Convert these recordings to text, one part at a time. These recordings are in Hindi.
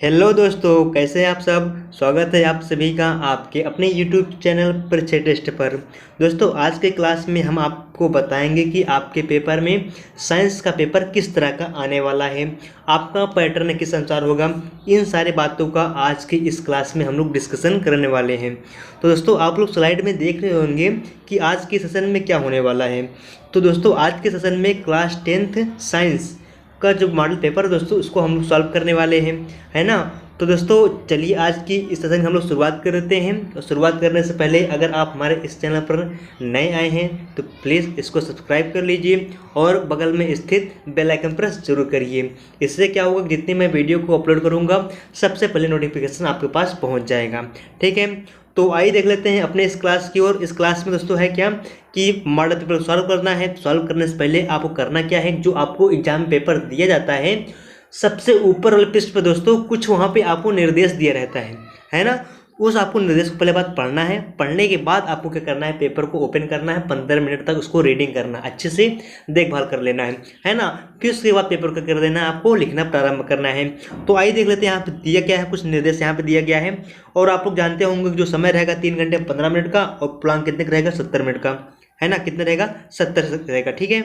हेलो दोस्तों, कैसे हैं आप सब। स्वागत है आप सभी का आपके अपने यूट्यूब चैनल परिचय टेस्ट पर। दोस्तों, आज के क्लास में हम आपको बताएंगे कि आपके पेपर में साइंस का पेपर किस तरह का आने वाला है, आपका पैटर्न किस अनुसार होगा। इन सारी बातों का आज की इस क्लास में हम लोग डिस्कशन करने वाले हैं। तो दोस्तों, आप लोग स्लाइड में देख रहे होंगे कि आज के सेशन में क्या होने वाला है। तो दोस्तों, आज के सेशन में क्लास 10th साइंस का जो मॉडल पेपर है दोस्तों, उसको हम लोग सॉल्व करने वाले हैं, है ना। तो दोस्तों, चलिए आज की इस सेशन की हम लोग शुरुआत करते हैं। तो शुरुआत करने से पहले अगर आप हमारे इस चैनल पर नए आए हैं तो प्लीज़ इसको सब्सक्राइब कर लीजिए और बगल में स्थित बेल आइकन प्रेस जरूर करिए। इससे क्या होगा, जितनी मैं वीडियो को अपलोड करूँगा सबसे पहले नोटिफिकेशन आपके पास पहुँच जाएगा। ठीक है, तो आइए देख लेते हैं अपने इस क्लास की ओर। इस क्लास में दोस्तों है क्या कि मॉडल पेपर सॉल्व करना है। सॉल्व करने से पहले आपको करना क्या है, जो आपको एग्जाम पेपर दिया जाता है सबसे ऊपर वाले पृष्ठ पर दोस्तों कुछ वहाँ पे आपको निर्देश दिया रहता है ना। उस आपको निर्देश को पहले बात पढ़ना है। पढ़ने के बाद आपको क्या करना है, पेपर को ओपन करना है, 15 मिनट तक उसको रीडिंग करना, अच्छे से देखभाल कर लेना है ना। फिर उसके बाद पेपर को कर देना है, आपको लिखना प्रारंभ करना है। तो आइए देख लेते हैं यहाँ पे दिया क्या है, कुछ निर्देश यहाँ पे दिया गया है। और आप लोग जानते होंगे कि जो समय रहेगा 3 घंटे 15 मिनट का, और पूर्णांक कितने का रहेगा, 70 मिनट का, है ना। कितने रहेगा, 70 रहेगा। ठीक है,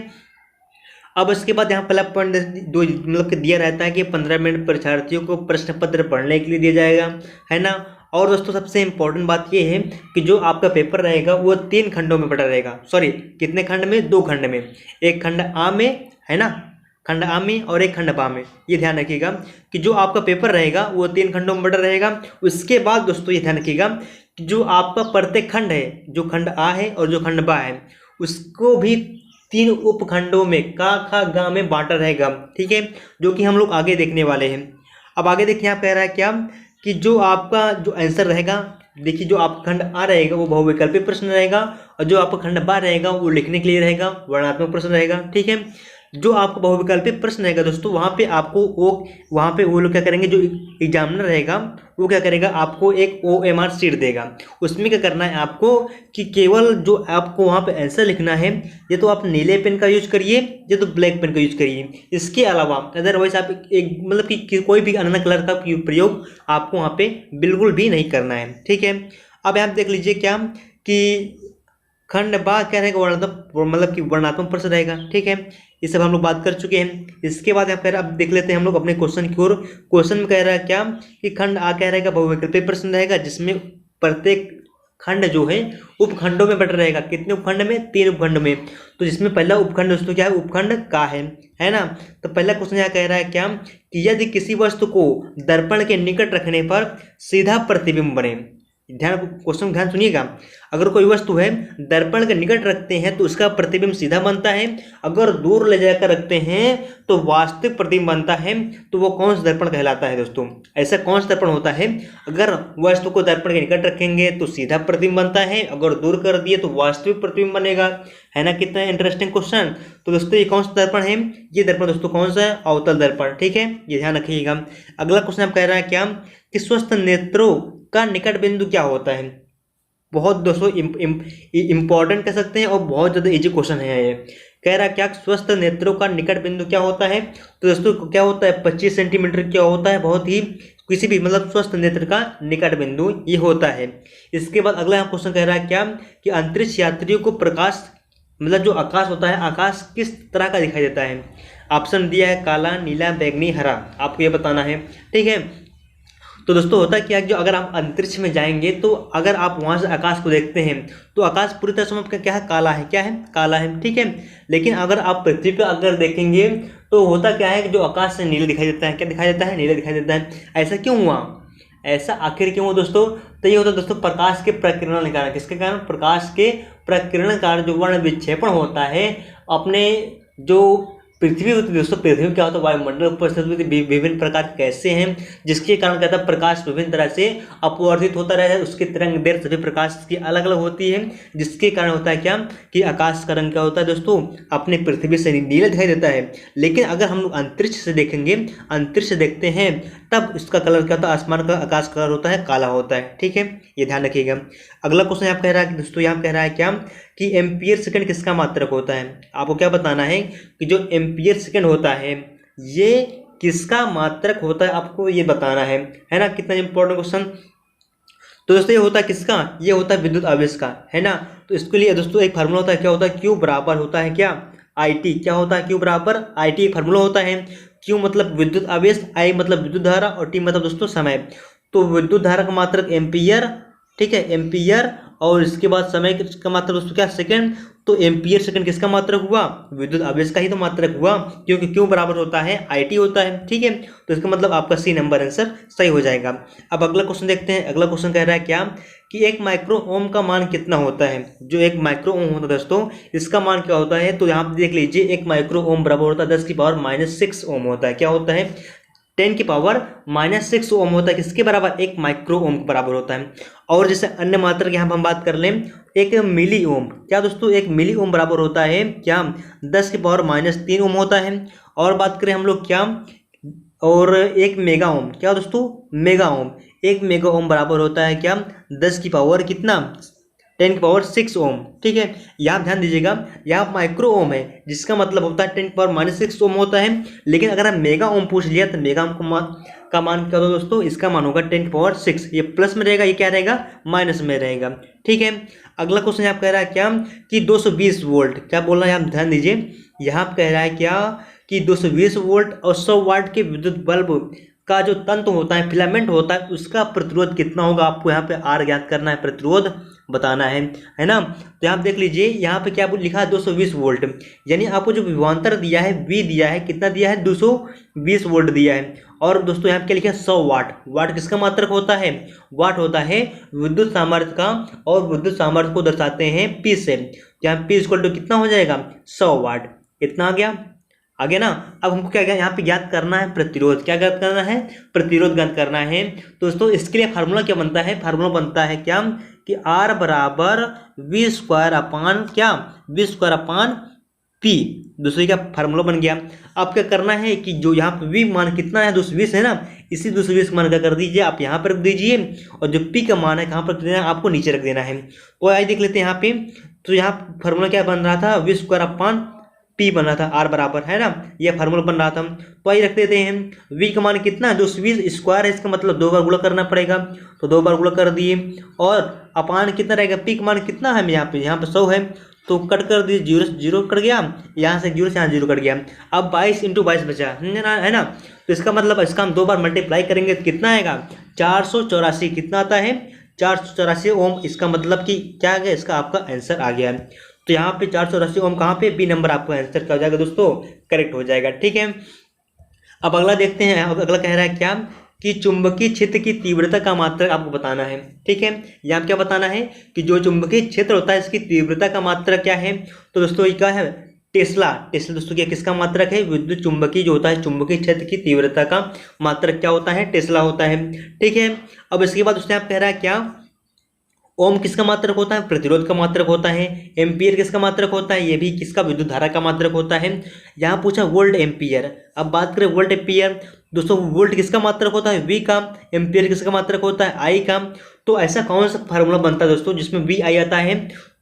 अब इसके बाद यहाँ पहला पॉइंट दो मतलब कि दिया रहता है कि 15 मिनट परीक्षार्थियों को प्रश्न पत्र पढ़ने के लिए दिया जाएगा, है ना। और दोस्तों, सबसे इम्पोर्टेंट बात ये है कि जो आपका पेपर रहेगा वो 3 खंडों में बटा रहेगा। सॉरी, कितने खंड में, 2 खंड में। एक खंड आ में, है ना, खंड आ में, और एक खंड बा में। ये ध्यान रखिएगा कि जो आपका पेपर रहेगा वो 3 खंडों में बटा रहेगा। उसके बाद दोस्तों ये ध्यान रखिएगा कि जो आपका प्रत्येक खंड है, जो खंड आ है और जो खंड बा है, उसको भी 3 उपखंडों में का खा गा में बांटा रहेगा। ठीक है, जो कि हम लोग आगे देखने वाले हैं। अब आगे देखिए, आप कह रहा है क्या कि जो आपका जो आंसर रहेगा, देखिए जो आपका खंड आ रहेगा वो बहुविकल्पी प्रश्न रहेगा, और जो आपका खंड बा रहेगा वो लिखने के लिए रहेगा, वर्णनात्मक प्रश्न रहेगा। ठीक है, जो आपको बहुविकल्पी प्रश्न रहेगा दोस्तों, वहाँ पे वो लोग क्या करेंगे, जो एग्जामिनर रहेगा वो क्या करेगा, आपको एक OMR शीट देगा। उसमें क्या करना है आपको कि केवल जो आपको वहाँ पे आंसर लिखना है, ये तो आप नीले पेन का यूज करिए, ये तो ब्लैक पेन का यूज करिए। इसके अलावा अदरवाइज आप एक मतलब कि कोई भी अन्य कलर का प्रयोग आपको वहाँ पे बिल्कुल भी नहीं करना है। ठीक है, अब यहाँ देख लीजिए क्या कि खंड बा क्या रहेगा, मतलब कि वर्णात्मक प्रश्न रहेगा। ठीक है, ये सब हम लोग बात कर चुके हैं। इसके बाद यहाँ पर अब देख लेते हैं हम लोग अपने क्वेश्चन की ओर। क्वेश्चन में कह रहा है क्या कि खंड आ क्या रहेगा, बहुविकल्पी प्रश्न रहेगा, जिसमें प्रत्येक खंड जो है उपखंडों में बट रहेगा। कितने उपखंड में, 3 उपखंड में। तो जिसमें पहला उपखंड दोस्तों क्या है, उपखंड का है ना। तो पहला क्वेश्चन यहाँ कह रहा है क्या कि यदि किसी वस्तु को दर्पण के निकट रखने पर सीधा प्रतिबिंब बने। क्वेश्चन ध्यान सुनिएगा। अगर कोई वस्तु है, दर्पण के निकट रखते हैं तो उसका प्रतिबिंब सीधा बनता है, अगर दूर ले जाकर रखते हैं तो वास्तविक प्रतिबिंब बनता है। तो वो कौन सा दर्पण कहलाता है दोस्तों, ऐसा कौन सा दर्पण होता है, अगर वस्तु को दर्पण के निकट रखेंगे तो सीधा प्रतिबिंब बनता है, अगर दूर कर दिए तो वास्तविक प्रतिबिंब बनेगा, है ना। कितना इंटरेस्टिंग क्वेश्चन। तो दोस्तों, ये कौन सा दर्पण है, ये दर्पण दोस्तों कौन सा है, अवतल दर्पण। ठीक है, ये ध्यान रखिएगा। अगला क्वेश्चन आप कह रहा है क्या कि स्वस्थ नेत्रों का निकट बिंदु क्या होता है। बहुत दोस्तों इंपॉर्टेंट कह सकते हैं और बहुत ज़्यादा इजी क्वेश्चन है ये। कह रहा है क्या स्वस्थ नेत्रों का निकट बिंदु क्या होता है। तो दोस्तों क्या होता है, 25 सेंटीमीटर क्या होता है, बहुत ही किसी भी मतलब स्वस्थ नेत्र का निकट बिंदु ये होता है। इसके बाद अगला क्वेश्चन कह रहा है क्या कि अंतरिक्ष यात्रियों को प्रकाश मतलब जो आकाश होता है, आकाश किस तरह का दिखाई देता है। ऑप्शन दिया है काला, नीला, बैंगनी, हरा, आपको ये बताना है। ठीक है, तो दोस्तों होता क्या है, जो अगर आप अंतरिक्ष में जाएंगे तो अगर आप वहाँ से आकाश को देखते हैं तो आकाश पूरी तरह से आपका क्या है, काला है, क्या है, काला है। ठीक है, लेकिन अगर आप पृथ्वी पर अगर देखेंगे तो होता क्या है कि जो आकाश से नीला दिखाई देता है, क्या दिखाई देता है, नीला दिखाई देता है। ऐसा क्यों हुआ, ऐसा आखिर क्यों हुआ दोस्तों। तो ये होता है दोस्तों प्रकाश के प्रकीर्णन के कारण। किसके कारण, प्रकाश के प्रकीर्णन कारण जो वर्ण विक्षेपण होता है अपने जो पृथ्वी होती है दोस्तों। पृथ्वी क्या होता है, वायुमंडल उपस्थित विभिन्न प्रकार के गैसें हैं, जिसके कारण कहता है प्रकाश विभिन्न तरह से अपवर्तित होता रहता है। उसकी तरंग दैर्घ्य सभी प्रकाश की अलग अलग होती है, जिसके कारण होता है क्या कि आकाश का रंग क्या होता है दोस्तों, अपने पृथ्वी से नीला दिखाई देता है। लेकिन अगर हम लोग अंतरिक्ष से देखेंगे, अंतरिक्ष से देखते हैं, तब इसका कलर क्या होता है, आसमान का आकाश कलर होता है, काला होता है। ठीक है, ये ध्यान रखिएगा। अगला क्वेश्चन यहाँ कह रहा है दोस्तों, यहाँ कह रहा है क्या कि एम्पियर सेकंड किसका मात्रक होता है। आपको क्या बताना है कि जो एम्पियर सेकंड होता है ये किसका मात्रक होता है, आपको ये बताना है ना। कितना इंपॉर्टेंट क्वेश्चन। तो दोस्तों ये होता है किसका, ये होता है विद्युत आवेश का, है ना। तो इसके लिए दोस्तों एक फार्मूला होता है, क्या होता है, क्यू बराबर होता है क्या, आई टी। क्या होता है, क्यू बराबर आई टी फार्मूला होता है। क्यू मतलब विद्युत आवेश, आई मतलब विद्युत धारा और टी मतलब दोस्तों समय। तो विद्युत धारा का मात्रक एम्पियर, ठीक है, एम्पियर, और इसके बाद समय का मात्रक दोस्तों क्या, सेकंड। तो एम्पियर सेकंड किसका मात्रक हुआ, विद्युत आवेश का ही तो मात्रक हुआ, क्योंकि क्यू बराबर होता है आई टी होता है, ठीक है। तो इसका मतलब आपका सी नंबर आंसर सही हो जाएगा। अब अगला क्वेश्चन देखते हैं। अगला क्वेश्चन कह रहा है क्या कि 1 माइक्रो ओम का मान कितना होता है। जो 1 माइक्रो ओम होता है दोस्तों, इसका मान क्या होता है, तो यहाँ पे देख लीजिए 1 माइक्रो ओम बराबर होता है 10 की पावर -6 ओम होता है। क्या होता है, 10 की पावर -6 ओम होता है, किसके बराबर, 1 माइक्रो ओम के बराबर होता है। और जैसे अन्य मात्रक यहाँ पर हम बात कर लें, 1 मिली ओम, क्या दोस्तों 1 मिली ओम बराबर होता है क्या, 10 की पावर -3 ओम होता है। और बात करें हम लोग क्या, और 1 मेगा ओम, क्या दोस्तों मेगा ओम, 1 मेगा ओम बराबर होता है क्या, 10 की पावर कितना, 10 की पावर 6 ओम, ठीक है। यहाँ ध्यान दीजिएगा, यहाँ माइक्रो ओम है, जिसका मतलब होता है 10 की पावर -6 ओम होता है। लेकिन अगर हम मेगा ओम पूछ लिया तो मेगा ओम का मान क्या होगा दोस्तों, इसका मान होगा 10 की पावर 6। ये प्लस में रहेगा, ये क्या रहेगा, माइनस में रहेगा, ठीक है। अगला क्वेश्चन यहाँ कह रहा है क्या कि 220 वोल्ट, क्या बोल रहा है, आप ध्यान दीजिए। यहाँ कह रहा है क्या कि 220 वोल्ट और 100 वाट के विद्युत बल्ब का जो तंतु होता है, फिलामेंट होता है, उसका प्रतिरोध कितना होगा। आपको यहाँ पे आर ज्ञात करना है, प्रतिरोध बताना है ना। तो यहाँ देख लीजिए, यहाँ पे क्या लिखा है 220 वोल्ट, यानी आपको जो विभवांतर दिया है वी दिया है, कितना दिया है 220 वोल्ट दिया है। और दोस्तों यहाँ पे क्या लिखा है 100 वाट। वाट किसका मात्रक होता है, वाट होता है विद्युत सामर्थ्य का, और विद्युत सामर्थ्य को दर्शाते हैं पी से। यहाँ पी इक्वल टू कितना हो जाएगा, 100 वाट। कितना आ गया, आगे ना। अब हमको क्या क्या यहाँ पे ज्ञात करना है, प्रतिरोध। क्या ज्ञात करना है, प्रतिरोध ज्ञात करना है। दोस्तों इसके लिए फार्मूला क्या बनता है, फार्मूला बनता है क्या कि R बराबर वी स्क्वायर अपान क्या, वी स्क्वायर अपान पी। दूसरे का फार्मूला बन गया। अब क्या करना है कि जो यहाँ पे वी मान कितना है 220 है ना, इसी 220 मान क्या कर दीजिए, आप यहाँ पर रख दीजिए, और जो पी का मान है कहाँ पर देना है, आपको नीचे रख देना है। तो आइए देख लेते हैं यहाँ पे। तो यहाँ फार्मूला क्या बन रहा था, वी स्क्वायर अपान पी बन रहा था, आर बराबर, है ना, ये फार्मूला बन रहा था। तो आइए रख देते हैं। वी का मान कितना है, 220 स्क्वायर है, इसका मतलब 2 बार गुणा करना पड़ेगा, तो 2 बार गुणा कर दिए। और अपान कितना रहेगा, पी का मान कितना है, यहाँ पे 100 है, तो कट कर दिए, जीरो जीरो कट गया, यहाँ से जीरो से यहाँ जीरो कट गया। अब 22 × 22 बचा, है ना। तो इसका मतलब इसका हम 2 बार मल्टीप्लाई करेंगे तो कितना आएगा, 484। कितना आता है, 484 ओम। इसका मतलब कि क्या आ गया, इसका आपका आंसर आ गया है। तो यहाँ पे 484 ओम कहाँ पे, बी नंबर आपका आंसर क्या हो जाएगा दोस्तों, करेक्ट हो जाएगा, ठीक है। अब अगला देखते हैं। अगला कह रहा है क्या कि चुंबकीय क्षेत्र की तीव्रता का मात्रक आपको बताना है, ठीक है। यहाँ क्या बताना है कि जो चुंबकीय क्षेत्र होता है इसकी तीव्रता का मात्रक क्या है। तो दोस्तों ये क्या है, टेस्ला। टेस्ला दोस्तों क्या किसका मात्रक है, विद्युत चुंबकीय जो होता है चुंबकीय क्षेत्र की तीव्रता का मात्रक क्या होता है, टेस्ला होता है, ठीक है। अब इसके बाद उसने आप कह रहा है क्या, ओम किसका मात्रक होता है, प्रतिरोध का मात्रक होता है। एम्पियर किसका मात्रक होता है, ये भी किसका, विद्युत धारा का मात्रक होता है। यहाँ पूछा वोल्ट एम्पियर। अब बात करें वोल्ट एम्पियर, दोस्तों वोल्ट किसका मात्रक होता है, वी का। एम्पियर किसका मात्रक होता है, आई का। तो ऐसा कौन सा फार्मूला बनता है दोस्तों जिसमें वी आई आता है,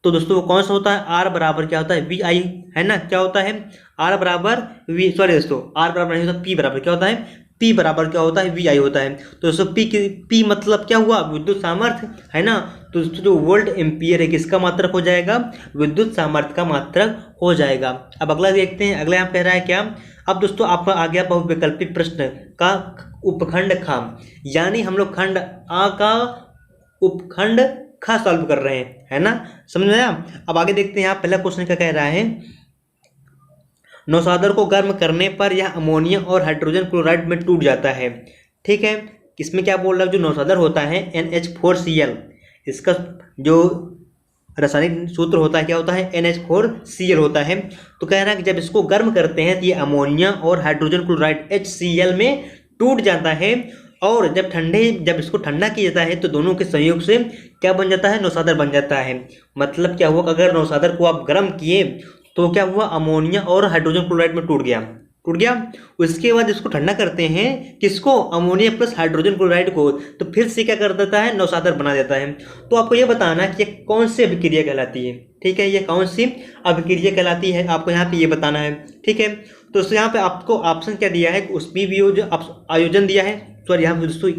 तो दोस्तों वो कौन सा होता है, आर बराबर क्या होता है, वी आई, है ना। क्या होता है, आर बराबर वी, सॉरी दोस्तों आर बराबर नहीं होता, पी बराबर क्या होता है, पी बराबर क्या होता है, वी आई होता है। तो दोस्तों पी मतलब क्या हुआ, विद्युत सामर्थ्य, है ना। तो दोस्तों जो वोल्ट एम्पियर है किसका मात्रक हो जाएगा, विद्युत सामर्थ्य का मात्रक हो जाएगा। अब अगला देखते हैं। अगला यहाँ कह रहा है क्या, अब दोस्तों आपका आ गया बहुविकल्पिक प्रश्न का उपखंड ख, यानी हम लोग खंड आ का उपखंड ख सॉल्व कर रहे हैं, है ना, समझ में आया। अब आगे देखते हैं। यहाँ पहला क्वेश्चन क्या कह रहा है, नौसादर को गर्म करने पर यह अमोनिया और हाइड्रोजन क्लोराइड में टूट जाता है, ठीक है। इसमें क्या बोल रहा है, जो नौसादर होता है NH4Cl, इसका जो रासायनिक सूत्र होता है क्या होता है, NH4Cl होता है। तो कह रहा है कि जब इसको गर्म करते हैं तो ये अमोनिया और हाइड्रोजन क्लोराइड HCl में टूट जाता है, और जब इसको ठंडा किया जाता है तो दोनों के संयोग से क्या बन जाता है, नौसादर बन जाता है। मतलब क्या हुआ, अगर नौसादर को आप गर्म किए तो क्या हुआ, अमोनिया और हाइड्रोजन क्लोराइड में टूट गया। उसके बाद इसको ठंडा करते हैं, किसको, अमोनिया प्लस हाइड्रोजन क्लोराइड को, तो फिर से क्या कर देता है, नौसादर बना देता है। तो आपको ये बताना कि कौन सी अभिक्रिया कहलाती है, ठीक है, ये कौन सी अभिक्रिया कहलाती है, आपको यहाँ पे ये बताना है। ठीक है, तो दोस्तों यहाँ पे आपको ऑप्शन क्या दिया है, उसमें वियोजन आयोजन दिया है, सॉरी यहाँ पे दोस्तों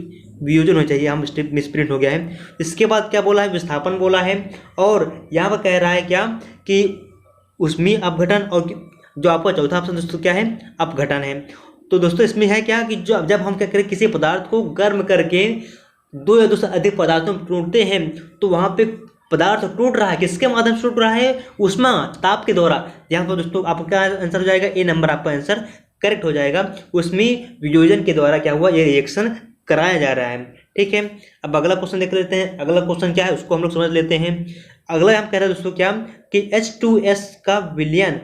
वियोजन होना चाहिए, हम मिसप्रिंट हो गया है। इसके बाद क्या बोला है, विस्थापन बोला है, और यहाँ पर कह रहा है क्या कि उसमें अपघटन, और जो आपका चौथा ऑप्शन दोस्तों क्या है, अपघटन है। तो दोस्तों इसमें है क्या कि जब हम क्या करें, किसी पदार्थ को गर्म करके दो या दो से अधिक पदार्थों में टूटते हैं, तो वहाँ पे पदार्थ टूट रहा है, किसके माध्यम से टूट रहा है, ऊष्मा ताप के द्वारा। यहाँ पर दोस्तों आपका आंसर हो जाएगा ए नंबर, आपका आंसर करेक्ट हो जाएगा। उसमें वियोजन के द्वारा क्या हुआ, ये रिएक्शन कराया जा रहा है। ठीक है, अब अगला क्वेश्चन देख लेते हैं। अगला क्वेश्चन क्या है उसको हम लोग समझ लेते हैं। अगला हम कह रहे हैं दोस्तों क्या कि H2S का विलयन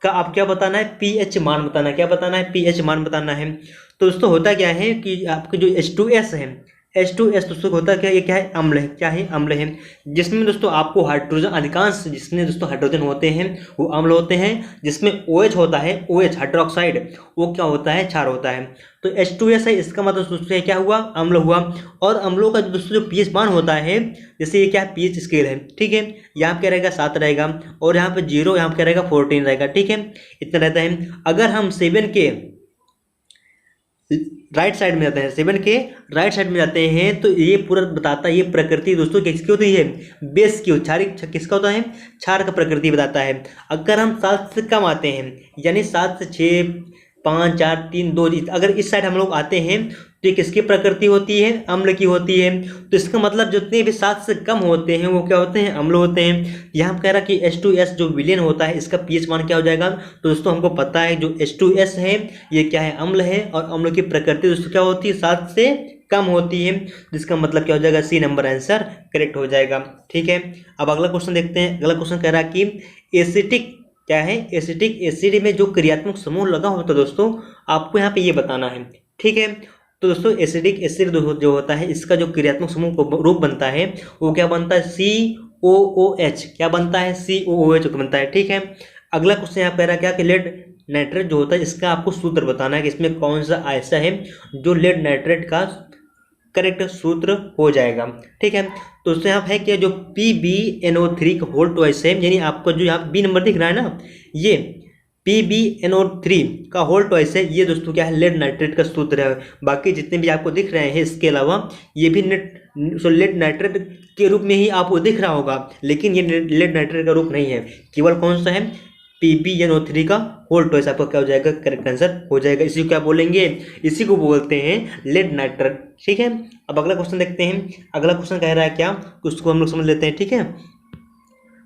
का आप क्या बताना है, pH मान बताना है। क्या बताना है, pH मान बताना है। तो दोस्तों होता क्या है कि आपके जो H2S है, H2S दोस्तों होता क्या, ये क्या है, अम्ल है। क्या है, अम्ल है, जिसमें दोस्तों आपको हाइड्रोजन, अधिकांश जिसमें दोस्तों हाइड्रोजन होते हैं वो अम्ल होते हैं। जिसमें OH होता है, OH हाइड्रोक्साइड, वो क्या होता है, क्षार होता है। तो H2S है, इसका मतलब दोस्तों क्या हुआ, अम्ल हुआ। और अम्लों का दोस्तों जो pH मान होता है, जैसे ये क्या है, pH स्केल है। ठीक है, यहाँ पे क्या रहेगा, 7 रहेगा, और यहाँ पे 0, यहाँ पे क्या रहेगा, 14 रहेगा। ठीक है, इतना रहता है। अगर हम 7 के राइट साइड में जाते हैं, 7 के राइट साइड में जाते हैं, तो ये पूरा बताता है, ये प्रकृति दोस्तों किसकी होती है, बेस की, क्षारिक किसका होता है, क्षार का प्रकृति बताता है। अगर हम 7 से कम आते हैं, यानी 7 से 6, 5, 4, 3, 2, अगर इस साइड हम लोग आते हैं, तो ये किसकी प्रकृति होती है, अम्ल की होती है। तो इसका मतलब जितने भी 7 से कम होते हैं वो क्या होते हैं, अम्ल होते हैं। यहाँ कह रहा कि H2S जो विलयन होता है, इसका pH मान क्या हो जाएगा। तो दोस्तों हमको पता है जो H2S है ये क्या है, अम्ल है, और अम्ल की प्रकृति दोस्तों क्या होती है, 7 से कम होती है, जिसका मतलब क्या हो जाएगा, सी नंबर आंसर करेक्ट हो जाएगा। ठीक है, अब अगला क्वेश्चन देखते हैं। अगला क्वेश्चन कह रहा है कि एसिटिक क्या है, एसिटिक एसिड में जो क्रियात्मक समूह लगा होता है दोस्तों, आपको यहाँ पे ये बताना है। ठीक है, तो दोस्तों एसिडिक एसिड जो होता है, इसका जो क्रियात्मक समूह को रूप बनता है वो क्या बनता है, COOH। क्या बनता है, COOH बनता है। ठीक है, अगला क्वेश्चन यहाँ कह रहा है क्या कि लेड नाइट्रेट जो होता है, इसका आपको सूत्र बताना है कि इसमें कौन सा ऐसा है जो लेड नाइट्रेट का करेक्ट सूत्र हो जाएगा। ठीक है, तो उससे यहाँ है कि जो PbNO3 का होल ट्वाइस है, यानी आपको जो यहाँ बी नंबर दिख रहा है ना, ये PbNO3 का होल ट्वाइस है, ये दोस्तों क्या है, लेड नाइट्रेट का सूत्र है। बाकी जितने भी आपको दिख रहे हैं इसके अलावा ये भी लेड नाइट्रेट के रूप में ही आपको दिख रहा होगा, लेकिन ये लेड नाइट्रेट का रूप नहीं है, केवल कौन सा है, PbNO3 का होल ट्वाइस आपका क्या हो जाएगा, करेक्ट आंसर हो जाएगा। इसी को क्या बोलेंगे, इसी को बोलते हैं लेड नाइट्रेट। ठीक है, अब अगला क्वेश्चन देखते हैं। अगला क्वेश्चन कह रहा है क्या, उसको हम लोग समझ लेते हैं। ठीक है,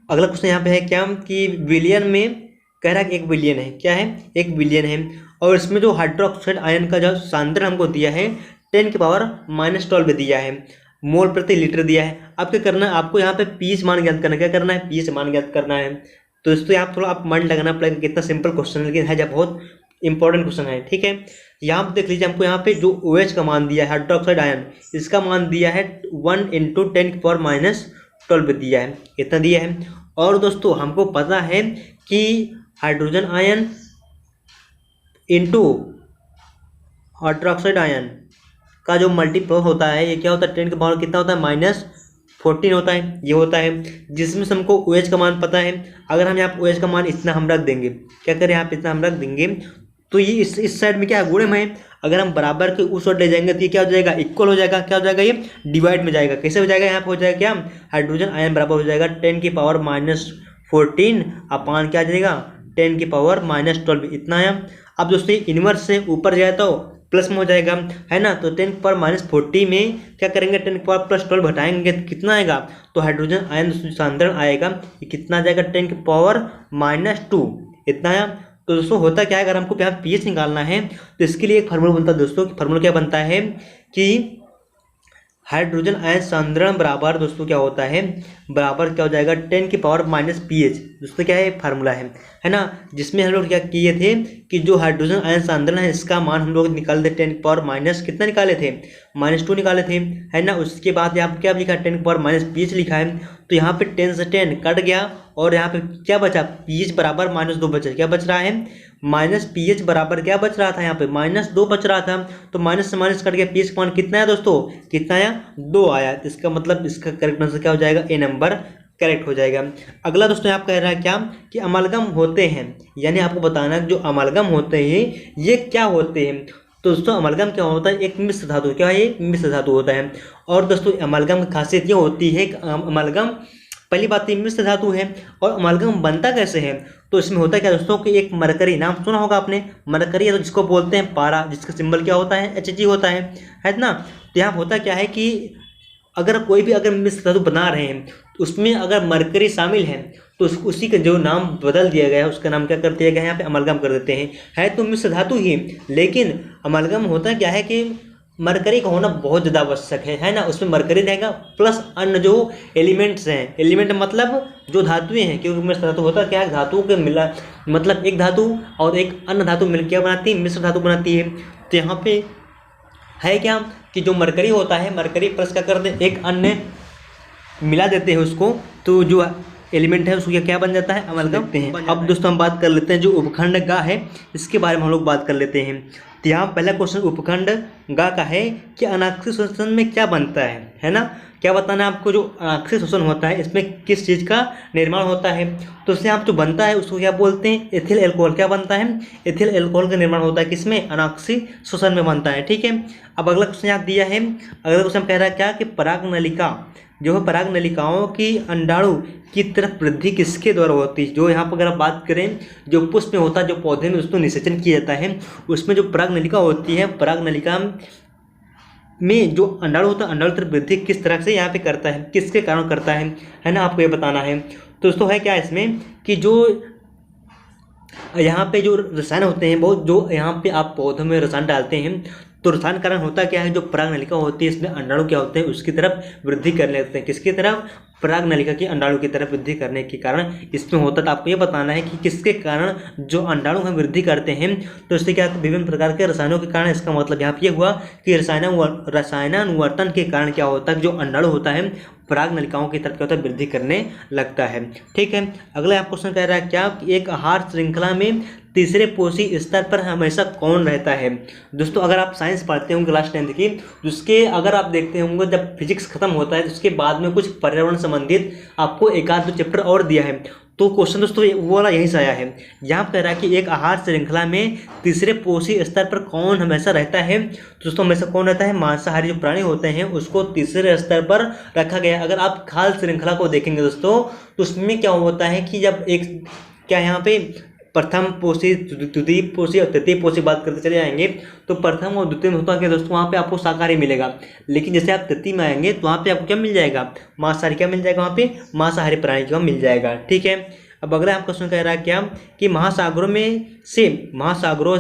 अगला क्वेश्चन यहाँ पे है क्या कि विलियन में कह रहा है कि 1 बिलियन है। क्या है, 1 बिलियन है, और इसमें जो हाइड्रोक्साइड आयन का जो सांद्रण हमको दिया है 10⁻⁻12 दिया है, मोल प्रति लीटर दिया है। अब क्या करना है, आपको यहाँ पे pH मान ज्ञात करना है। क्या करना है, pH मान ज्ञात करना है। तो दोस्तों यहाँ थोड़ा आप माइंड लगाना पड़ेगा, कितना सिंपल क्वेश्चन है, लेकिन है जब बहुत इंपॉर्टेंट क्वेश्चन है। ठीक है, यहाँ पे देख लीजिए, हमको यहाँ पे जो OH का मान दिया है, हाइड्रोक्साइड आयन, इसका मान दिया है 1 × 10⁻12 दिया है, इतना दिया है। और दोस्तों हमको पता है कि hydrogen ion into hydroxide ion का जो मल्टीपल होता है, ये क्या होता है, 10 के पावर कितना होता है, -14 होता है, ये होता है। जिसमें से हमको OH का मान पता है। अगर हम यहाँ पर OH का मान इतना हम रख देंगे, क्या करें, यहाँ पे इतना हम रख देंगे, तो ये इस साइड में क्या है, गुणे में है। अगर हम बराबर के उस ओर ले जाएंगे तो ये क्या हो जाएगा, इक्वल हो जाएगा। क्या हो जाएगा, ये डिवाइड में जाएगा। कैसे हो जाएगा, यहाँ पे हो जाएगा क्या, हाइड्रोजन आयन बराबर हो जाएगा 10 की पावर -14 अपान क्या आ जाएगा, 10 की पावर -12, इतना है। अब दोस्तों इनवर्स से ऊपर जाए तो प्लस में हो जाएगा, है ना। तो 10 की पावर -40 में क्या करेंगे, 10 की पावर +12 घटाएंगे तो कितना आएगा, तो हाइड्रोजन आयन सांद्रण आएगा, ये कितना आ जाएगा, 10 की पावर -2, इतना है। तो दोस्तों होता क्या है, अगर हमको यहाँ pH निकालना है तो इसके लिए एक फार्मूला बनता है दोस्तों। फार्मूला क्या बनता है कि हाइड्रोजन आयन सांद्रण बराबर दोस्तों क्या होता है, बराबर क्या हो जाएगा, 10 की पावर -pH। दोस्तों क्या है, फार्मूला है ना, जिसमें हम लोग क्या किए थे कि जो हाइड्रोजन आयन सांद्रण है इसका मान हम लोग निकाल दे 10 की पावर माइनस कितना निकाले थे, -2 निकाले थे, है ना। उसके बाद यहाँ पे क्या लिखा, 10 की पावर -pH लिखा है। तो यहाँ पे 10 से 10 कट गया, और यहाँ पे क्या बचा, pH बराबर -2 बचा। क्या बच रहा है, -pH बराबर क्या बच रहा था, यहाँ पे -2 बच रहा था। तो माइनस से माइनस कट गया, pH का मान कितना है दोस्तों, कितना आया, 2 आया। इसका मतलब इसका करेक्ट आंसर क्या हो जाएगा, ए नंबर करेक्ट हो जाएगा। अगला दोस्तों आप कह रहा है क्या कि अमलगम होते हैं, यानी आपको बताना है जो अमलगम होते हैं ये क्या होते हैं। तो दोस्तों अमलगम क्या होता है, एक मिश्र धातु, क्या है, एक मिश्र धातु होता है। और दोस्तों अमलगम की खासियत ये होती है कि अमलगम, पहली बात ये मिश्र धातु है। और अमलगम बनता कैसे है, तो इसमें होता क्या दोस्तों कि एक मरकरी, नाम सुना होगा आपने, मरकरी है तो जिसको बोलते हैं पारा, जिसका सिंबल क्या होता है, Hg होता है ना। तो यहाँ होता क्या है कि अगर कोई भी अगर मिश्र धातु बना रहे हैं तो उसमें अगर मरकरी शामिल है तो उसी का जो नाम बदल दिया गया है उसका नाम क्या कर दिया गया है, यहाँ पे अमलगम कर देते हैं। है तो मिश्र धातु ही, लेकिन अमलगम होता क्या है कि मरकरी का होना बहुत ज़्यादा आवश्यक है ना। उसमें मरकरी रहेगा प्लस अन्य जो एलिमेंट्स हैं, एलिमेंट मतलब जो धातुएं हैं, क्योंकि मिश्र धातु होता क्या है, धातुओं के मिला मतलब एक धातु और एक अन्य धातु मिलकर क्या बनाती है, मिश्र धातु बनाती है। तो यहाँ पे है क्या कि जो मरकरी होता है, मरकरी प्लस क्या कर दे, एक अन्य मिला देते हैं उसको, तो जो एलिमेंट है उसको क्या बन जाता है, अमलगम हैं। अब दोस्तों हम बात कर लेते हैं जो उपखंड गा है, इसके बारे में हम लोग बात कर लेते हैं। तो यहाँ पहला क्वेश्चन उपखंड गा का है कि अनाक्षी शोषण में क्या बनता है ना। क्या बताना है आपको, जो अनाक्षी शोषण होता है इसमें किस चीज़ का निर्माण होता है। तो इससे आप जो बनता है उसको क्या बोलते हैं, एथिल एल्कोहल। क्या बनता है, एथिल एल्कोहल का निर्माण होता है किसमें, अनाक्षी शोषण में बनता है। ठीक है, अब अगला क्वेश्चन यहाँ दिया है, अगला क्वेश्चन कह रहा है क्या कि पराग नलिका जो है, पराग नलिकाओं की अंडाणु की तरफ वृद्धि किसके द्वारा होती है। जो यहाँ पर अगर आप बात करें, जो पुष्प में होता है, जो पौधे में उसको निषेचन किया जाता है, उसमें जो पराग नलिका होती है, पराग नलिका में जो अंडाणु होता है, अंडाणु तरफ वृद्धि किस तरह से यहाँ पे करता है, किसके कारण करता है ना, आपको ये बताना है। तो दोस्तों है क्या इसमें कि जो यहाँ पे जो रसायन होते हैं बहुत, जो यहाँ पे आप पौधों में रसायन डालते हैं, तो रसायन कारण होता क्या है, जो पराग नलिका होती है इसमें अंडाणु क्या होते हैं उसकी तरफ वृद्धि करने लगते हैं, किसकी तरफ, पराग नलिका की अंडाणु की तरफ वृद्धि करने के कारण इसमें होता है। तो आपको ये बताना है कि किसके कारण जो अंडाणु हम वृद्धि करते हैं, तो इससे क्या विभिन्न प्रकार के रसायनों के कारण। इसका मतलब यहाँ पे ये हुआ कि रसायनानुवर्तन के कारण क्या होता है, जो अंडाणु होता है पराग नलिकाओं की तरफ क्या होता है, वृद्धि करने लगता है। ठीक है, अगला आप क्वेश्चन कह रहा है क्या कि एक आहार श्रृंखला में तीसरे पोषी स्तर पर हमेशा कौन रहता है। दोस्तों अगर आप साइंस पढ़ते होंगे क्लास 10th की, जिसके अगर आप देखते होंगे जब फिजिक्स खत्म होता है तो उसके बाद में कुछ पर्यावरण संबंधित आपको एक आध दो चैप्टर और दिया है, तो क्वेश्चन दोस्तों वो वाला यहीं से आया है। यहाँ कह रहा है कि एक आहार श्रृंखला में तीसरे पोषी स्तर पर कौन हमेशा रहता है। दोस्तों हमेशा कौन रहता है, मांसाहारी जो प्राणी होते हैं उसको तीसरे स्तर पर रखा गया। अगर आप खाद्य श्रृंखला को देखेंगे दोस्तों, तो उसमें क्या होता है कि जब एक क्या यहाँ पे प्रथम पोषी, द्वितीय पोषी और तृतीय पोषी बात करते चले जाएंगे, तो प्रथम और द्वितीय में होता है दोस्तों, वहाँ पे आपको शाकाहारी मिलेगा। लेकिन जैसे आप तृतीय में आएंगे तो वहाँ पे आपको क्या मिल जाएगा, मांसाहारी क्या मिल जाएगा, वहाँ पे मांसाहारी प्राणी क्या मिल जाएगा। ठीक है, अब अगला हम क्वेश्चन कह रहा है क्या कि महासागरों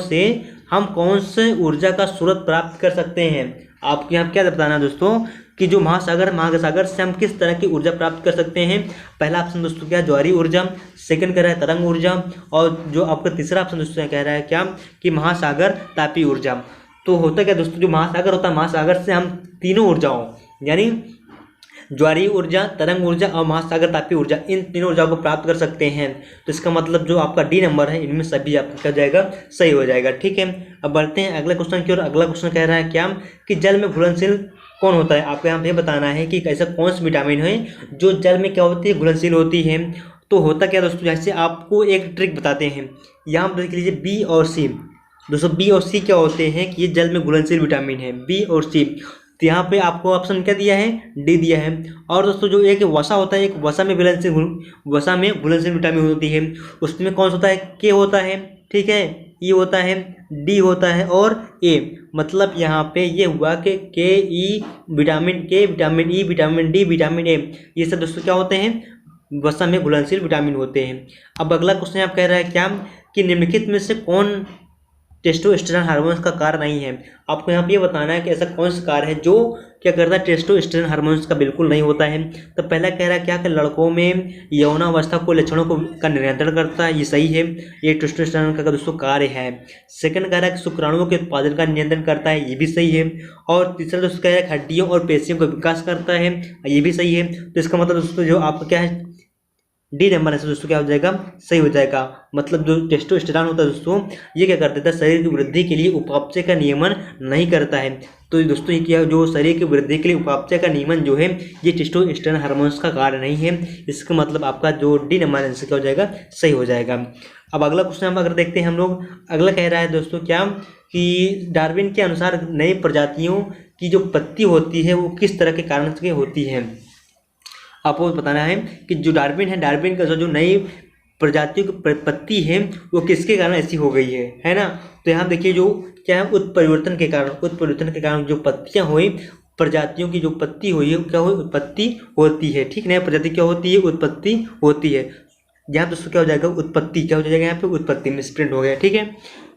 से हम कौन से ऊर्जा का स्रोत प्राप्त कर सकते हैं। आपको यहाँ क्या बताना है दोस्तों कि जो महासागर से हम किस तरह की ऊर्जा प्राप्त कर सकते हैं। पहला ऑप्शन दोस्तों क्या, ज्वारीय ऊर्जा, सेकंड कह रहा है तरंग ऊर्जा, और जो आपका तीसरा ऑप्शन दोस्तों कह रहा है क्या कि महासागर तापीय ऊर्जा। तो होता क्या दोस्तों, जो महासागर होता है, महासागर से हम तीनों ऊर्जाओं यानी ज्वारीय ऊर्जा, तरंग ऊर्जा और महासागर तापीय ऊर्जा, इन तीनों ऊर्जाओं को प्राप्त कर सकते हैं। तो इसका मतलब जो आपका डी नंबर है इनमें सभी आपका क्या जाएगा, सही हो जाएगा। ठीक है, अब बढ़ते हैं अगले क्वेश्चन की ओर। अगला क्वेश्चन कह रहा है क्या कि जल में घुलनशील कौन होता है। आपको यहाँ पे बताना है कि ऐसा कौन सी विटामिन है जो जल में क्या होती है, घुलनशील होती है। तो होता क्या दोस्तों, जैसे आपको एक ट्रिक बताते हैं, यहाँ पर देख लीजिए बी और सी। दोस्तों बी और सी क्या होते हैं कि ये जल में घुलनशील विटामिन है, बी और सी। तो यहाँ पे आपको ऑप्शन क्या दिया है, डी दिया है। और दोस्तों जो एक वसा होता है, एक वसा में घुलनशील विटामिन होती है, उसमें कौन सा होता है, के होता है। ठीक है, ई होता है, डी होता है और ए। मतलब यहाँ पे ये हुआ कि के, ई, विटामिन के, vitamin E, vitamin D, vitamin A, ये सब दोस्तों क्या होते हैं, वसा में घुलनशील विटामिन होते हैं। अब अगला क्वेश्चन आप कह रहा है क्या कि निम्नलिखित में से कौन टेस्टोस्टेरोन हार्मोन्स का कार्य नहीं है। आपको यहाँ पे ये बताना है कि ऐसा कौन सा कार्य है जो क्या करता है, टेस्टोस्टेरोन हार्मोन्स का बिल्कुल नहीं होता है। तो पहला कह रहा है क्या कि लड़कों में यौनावस्था को लक्षणों को का नियंत्रण करता है, ये सही है, ये टेस्टोस्टेरोन का दोस्तों कार्य है। सेकंड कह रहा है कि शुक्राणुओं के उत्पादन का नियंत्रण करता है, ये भी सही है। और तीसरा दोस्तों कह रहा है हड्डियों और पेशियों का विकास करता है, ये भी सही है। तो इसका मतलब दोस्तों जो आपका क्या है, डी नंबर ऐसे दोस्तों क्या हो जाएगा, सही हो जाएगा। मतलब जो टेस्टोस्टेरोन होता है दोस्तों, ये क्या कर देता है, शरीर की वृद्धि के लिए उपापचय का नियमन नहीं करता है। तो दोस्तों ये क्या, जो शरीर की वृद्धि के लिए उपापचय का नियमन जो है ये टेस्टोस्टेरोन हार्मोन्स का कार्य नहीं है। इसका मतलब आपका जो डी नंबर आंसर क्या हो जाएगा, सही हो जाएगा। अब अगला क्वेश्चन हम अगर देखते हैं हम लोग, अगला कह रहा है दोस्तों क्या कि डार्विन के अनुसार नई प्रजातियों की जो उत्पत्ति होती है वो किस तरह के कारण से होती है। आपको बताना है कि जो डार्विन है, डार्विन का जो नई प्रजातियों की उत्पत्ति है वो किसके कारण ऐसी हो गई है ना। तो यहाँ देखिए जो क्या है, उत्परिवर्तन के कारण जो पत्तियाँ हुई, प्रजातियों की जो उत्पत्ति हुई है क्या हुई, उत्पत्ति होती है। ठीक, नई प्रजाति क्या होती है, उत्पत्ति होती है। यहाँ दोस्तों क्या हो जाएगा, उत्पत्ति क्या हो जाएगा, यहाँ पे उत्पत्ति मिसप्रिंट हो गया। ठीक है,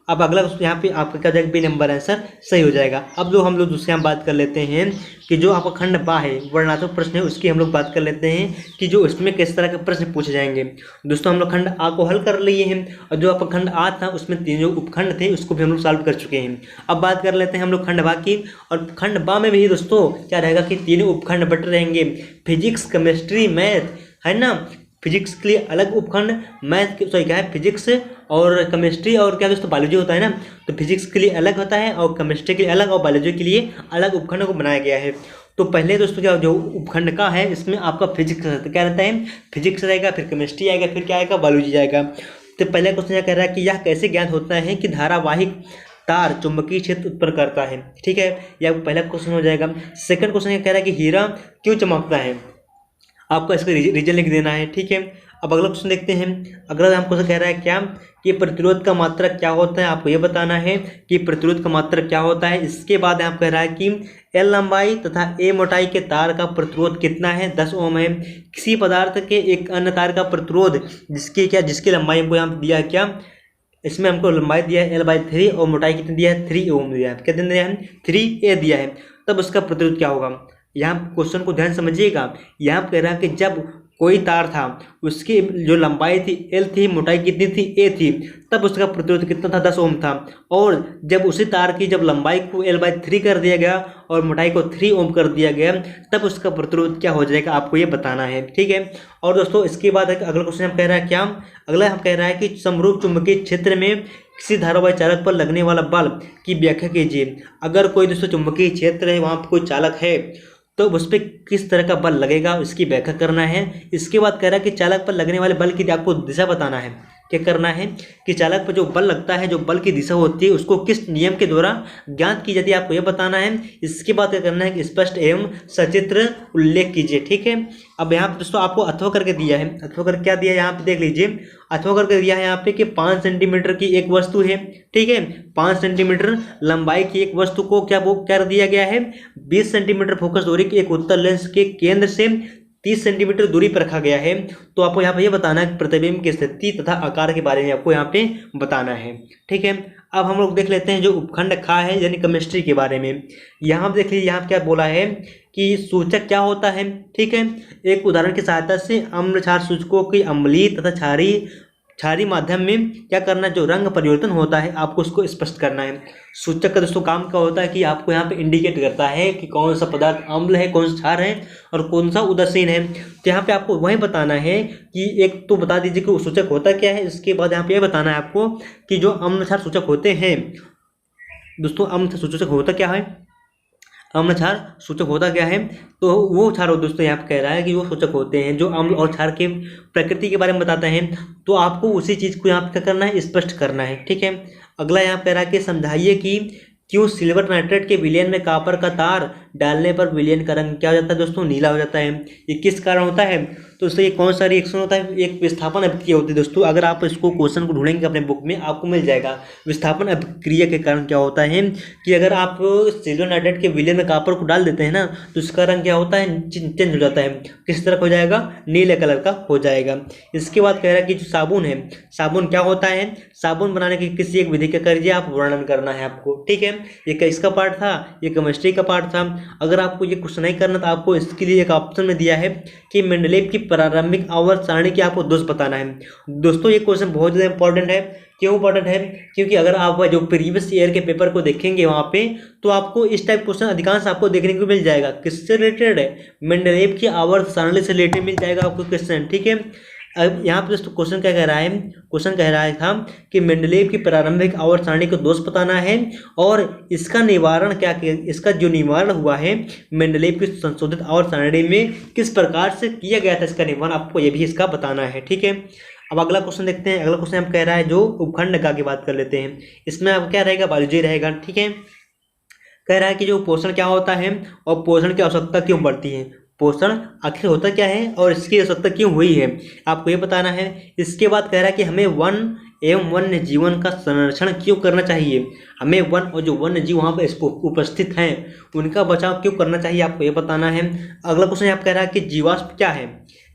अब अगला यहाँ पे आपका क्या हो जाएगा, बी नंबर आंसर सही हो जाएगा। अब जो हम लोग दूसरे हम बात कर लेते हैं कि जो आपका खंड बा है, वर्णनात्मक प्रश्न है, उसकी हम लोग बात कर लेते हैं कि जो इसमें किस तरह के प्रश्न पूछे जाएंगे। दोस्तों हम लोग खंड आ को हल कर लिए हैं और जो आपका खंड आ था उसमें 3 जो उपखंड थे उसको भी हम लोग सॉल्व कर चुके हैं। अब बात कर लेते हैं हम लोग खंड बा की, और खंड बा में भी दोस्तों क्या रहेगा कि 3 उपखंड बटे रहेंगे, फिजिक्स, केमिस्ट्री, मैथ, है ना। फिजिक्स के लिए अलग उपखंड, मैथ सॉरी क्या है, फिजिक्स और केमिस्ट्री और क्या दोस्तों बायोलॉजी होता है ना, तो फिजिक्स के लिए अलग होता है और केमिस्ट्री के लिए अलग और बायोलॉजी के लिए अलग उपखंड को बनाया गया है। तो पहले दोस्तों क्या जो उपखंड का है इसमें आपका फिजिक्स क्या रहता है, फिजिक्स रहेगा, फिर केमिस्ट्री आएगा, फिर क्या आएगा, बायोलॉजी आएगा। तो पहले क्वेश्चन यह कह रहा है कि यह कैसे ज्ञात होता है कि धारावाहिक तार चुंबकीय क्षेत्र उत्पन्न करता है। ठीक है, यह पहला क्वेश्चन हो जाएगा। सेकंड क्वेश्चन यह कह रहा है कि हीरा क्यों चमकता है, आपको इसका रीजन लिख देना है। ठीक है, अब अगला क्वेश्चन देखते हैं। अगला हमको कह रहा है क्या कि प्रतिरोध का मात्रक क्या होता है, आपको ये बताना है कि प्रतिरोध का मात्रक क्या होता है। इसके बाद आप कह रहा है कि एल लंबाई तथा ए मोटाई के तार का प्रतिरोध कितना है, 10 ओम है। किसी पदार्थ के एक अन्य तार का प्रतिरोध जिसकी लंबाई हमको यहाँ दिया है क्या, इसमें हमको लंबाई दिया है L/3 और मोटाई कितनी दिया है, 3 ओम दिया है। कितने दिया है, 3A दिया है। तब उसका प्रतिरोध क्या होगा, यहाँ क्वेश्चन को ध्यान समझिएगा। यहाँ कह रहा है कि जब कोई तार था उसकी जो लंबाई थी L थी, मोटाई कितनी थी, A थी, तब उसका प्रतिरोध कितना था, 10 ओम था। और जब उसी तार की जब लंबाई को L/3 कर दिया गया और मोटाई को 3 ओम कर दिया गया, तब उसका प्रतिरोध क्या हो जाएगा, आपको ये बताना है। ठीक है, और दोस्तों इसके बाद अगला क्वेश्चन हम कह रहा है क्या, अगला हम कह रहा है कि समरूप चुंबकीय क्षेत्र में किसी धारावाही चालक पर लगने वाला बल की व्याख्या कीजिए। अगर कोई दोस्तों चुंबकीय क्षेत्र है, वहाँ पर कोई चालक है, तो उस पर किस तरह का बल लगेगा इसकी व्याख्या करना है। इसके बाद कह रहा है कि चालक पर लगने वाले बल की आपको दिशा बताना है। क्या करना है कि चालक पर जो बल लगता है, जो बल की दिशा होती है, उसको किस नियम के द्वारा ज्ञात की जाती है, आपको यह बताना है। इसके बाद क्या करना है कि स्पष्ट एवं सचित्र उल्लेख कीजिए। ठीक है, अब यहाँ पर दोस्तों आपको अथवा करके दिया है, अथवा करके क्या दिया है यहाँ पे देख लीजिए। अथवा करके दिया है यहाँ पे कि 5 सेंटीमीटर की एक वस्तु है। ठीक है, 5 सेंटीमीटर लंबाई की एक वस्तु को क्या कर दिया गया है, 20 सेंटीमीटर फोकस दूरी के एक उत्तल लेंस के केंद्र से 30 सेंटीमीटर दूरी पर रखा गया है। तो आपको यहाँ पे ये बताना है कि प्रतिबिंब की स्थिति तथा आकार के बारे में आपको यहाँ पे बताना है। ठीक है, अब हम लोग देख लेते हैं जो उपखंड खा है यानी केमिस्ट्री के बारे में। यहाँ देख लीजिए, यहाँ क्या बोला है कि सूचक क्या होता है। ठीक है, एक उदाहरण की सहायता से अम्ल क्षार सूचकों की अम्लीय तथा क्षारीय माध्यम में क्या करना, जो रंग परिवर्तन होता है आपको उसको स्पष्ट करना है। सूचक का दोस्तों काम क्या होता है कि आपको यहाँ पे इंडिकेट करता है कि कौन सा पदार्थ अम्ल है, कौन सा क्षार है और कौन सा उदासीन है। तो यहाँ पे आपको वही बताना है कि एक तो बता दीजिए कि सूचक होता क्या है। इसके बाद यहाँ पे यह बताना है आपको कि जो अम्ल क्षार सूचक होते हैं दोस्तों, अम्ल सूचक होता क्या है, अम्ल क्षार सूचक होता क्या है, तो वो क्षार दोस्तों यहाँ पे कह रहा है कि वो सूचक होते हैं जो अम्ल और क्षार के प्रकृति के बारे में बताते हैं। तो आपको उसी चीज़ को यहाँ पे क्या करना है, स्पष्ट करना है। ठीक है, अगला यहाँ कह रहा है कि समझाइए कि क्यों सिल्वर नाइट्रेट के विलयन में कॉपर का तार डालने पर विलयन का रंग क्या हो जाता है दोस्तों, नीला हो जाता है। ये किस कारण होता है, तो इससे ये कौन सा रिएक्शन होता है, एक विस्थापन अभिक्रिया होती है दोस्तों। अगर आप इसको क्वेश्चन को ढूंढेंगे अपने बुक में आपको मिल जाएगा। विस्थापन अभिक्रिया के कारण क्या होता है कि अगर आप सिल्वर नाइट्रेट के विलयन में कॉपर को डाल देते हैं ना, तो इसका रंग क्या होता है, चेंज हो जाता है। किस तरह हो जाएगा, नीले कलर का हो जाएगा। इसके बाद कह रहा है कि जो साबुन है, साबुन क्या होता है, साबुन बनाने की किसी एक विधि का करिए आप वर्णन करना है आपको। ठीक है, ये किसका पार्ट था, ये केमिस्ट्री का पार्ट था। अगर आपको ये क्वेश्चन नहीं करना तो आपको इसके लिए एक ऑप्शन में दिया है कि मेंडलीव की प्रारंभिक आवर्त सारणी की आपको दोष बताना है। दोस्तों ये क्वेश्चन बहुत ज़्यादा इंपॉर्टेंट है। क्यों इंपॉर्टेंट है, क्योंकि अगर आप जो प्रीवियस ईयर के पेपर को देखेंगे वहाँ पे, तो आपको इस टाइप क्वेश्चन अधिकांश आपको देखने को मिल जाएगा। किससे रिलेटेड है, मेंडलीव की आवर्त सारणी से रिलेटेड मिल जाएगा आपको क्वेश्चन। ठीक है, अब यहाँ पर दोस्तों क्वेश्चन क्या कह रहा है, क्वेश्चन कह रहा था कि मेंडलीव की प्रारंभिक आवर्त सारणी को दोष बताना है और इसका निवारण क्या, इसका जो निवारण हुआ है मेंडलीव की संशोधित आवर्त सारणी में किस प्रकार से किया गया था, इसका निवारण आपको ये भी इसका बताना है। ठीक है, अब अगला क्वेश्चन देखते हैं। अगला क्वेश्चन हम कह रहा है जो उपखंड का की बात कर लेते हैं। इसमें अब क्या रहेगा, बायोलॉजी रहेगा। ठीक है, कह रहा है कि जो पोषण क्या होता है और पोषण की आवश्यकता क्यों बढ़ती है, पोषण आखिर होता क्या है और इसकी आवश्यकता क्यों हुई है, आपको ये बताना है। इसके बाद कह रहा है कि हमें वन एवं वन्य जीवन का संरक्षण क्यों करना चाहिए, हमें वन और जो वन्य जीव वहाँ पर उपस्थित हैं उनका बचाव क्यों करना चाहिए, आपको ये बताना है। अगला क्वेश्चन आप कह रहा है कि जीवाश्म क्या है,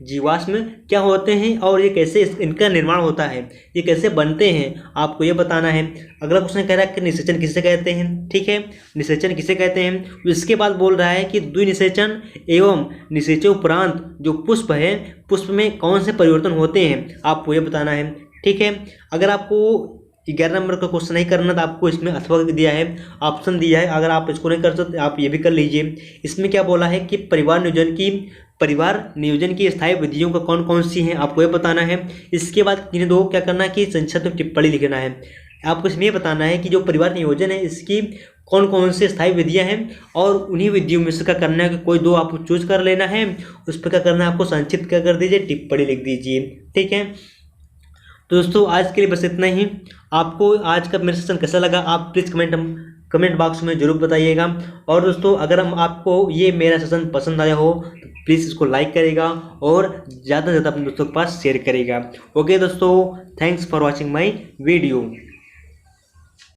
जीवाश्म क्या होते हैं और ये कैसे इनका निर्माण होता है, ये कैसे बनते हैं, आपको ये बताना है। अगला क्वेश्चन कह रहा है कि निषेचन किसे कहते हैं। ठीक है, निषेचन किसे कहते हैं। इसके बाद बोल रहा है कि द्विनिषेचन एवं निषेचोपरांत जो पुष्प है, पुष्प में कौन से परिवर्तन होते हैं, आपको ये बताना है। ठीक है, अगर आपको 11 नंबर का क्वेश्चन नहीं करना तो आपको इसमें अथवा दिया है, ऑप्शन दिया है, अगर आप इसको नहीं कर सकते आप ये भी कर लीजिए। इसमें क्या बोला है कि परिवार नियोजन की स्थायी विधियों का कौन कौन सी हैं, आपको ये बताना है। इसके बाद इन्हें दो क्या करना है कि संक्षिप्त में टिप्पणी लिखना है। आपको इसमें ये बताना है कि जो परिवार नियोजन है इसकी कौन कौन से स्थायी विधियां हैं और उन्हीं विधियों में से क्या करना है कि कोई दो आपको चूज कर लेना है, उस पर क्या करना है आपको संक्षिप्त क्या कर दीजिए, टिप्पणी लिख दीजिए। ठीक है, तो दोस्तों आज के लिए बस इतना ही। आपको आज का मेरा सेशन कैसा लगा आप प्लीज़ कमेंट बॉक्स में जरूर बताइएगा। और दोस्तों अगर आपको ये मेरा सेशन पसंद आया हो तो प्लीज़ इसको लाइक करेगा और ज़्यादा से ज़्यादा अपने दोस्तों के पास शेयर करेगा। ओके दोस्तों, thanks for watching my video.